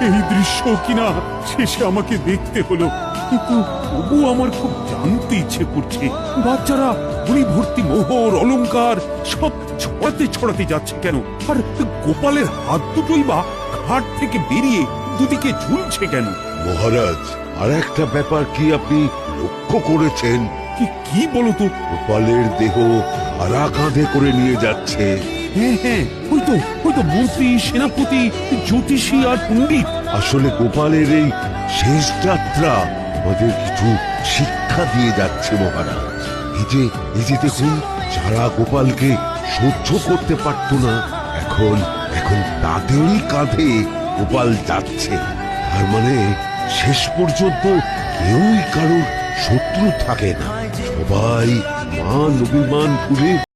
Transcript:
এই দৃশ্য কিনা শেষে আমাকে দেখতে হলো, কিন্তু তবু আমার খুব জানতে ইচ্ছে করছে বাচ্চারা গুলি ভর্তি মোহর অলংকার সব ছড়াতে যাচ্ছে কেন, আর গোপালের হাত দুটোই বা ঘাট থেকে বেরিয়ে দুদিকে ঝুলছে কেন? মহারাজ, আর একটা ব্যাপার কি আপনি লক্ষ্য করেছেন? কি বলো তো? গোপালের দেহ আরা কাঁধে করে নিয়ে যাচ্ছে। হ্যাঁ, ওই তো মন্ত্রী, সেনাপতি, জ্যোতিষী আর পণ্ডিত। আসলে গোপালের এই শেষ যাত্রা আমাদের কিছু শিক্ষা দিয়ে যাচ্ছে মহারাজ। এই যে দেখুন, যারা গোপালকে সহ্য করতে পারত না, এখন তাদেরই কাঁধে গোপাল যাচ্ছে। তার মানে শেষ পর্যন্ত কেউই কারোর শত্রু থাকে না, সবাই মান অভিমান করে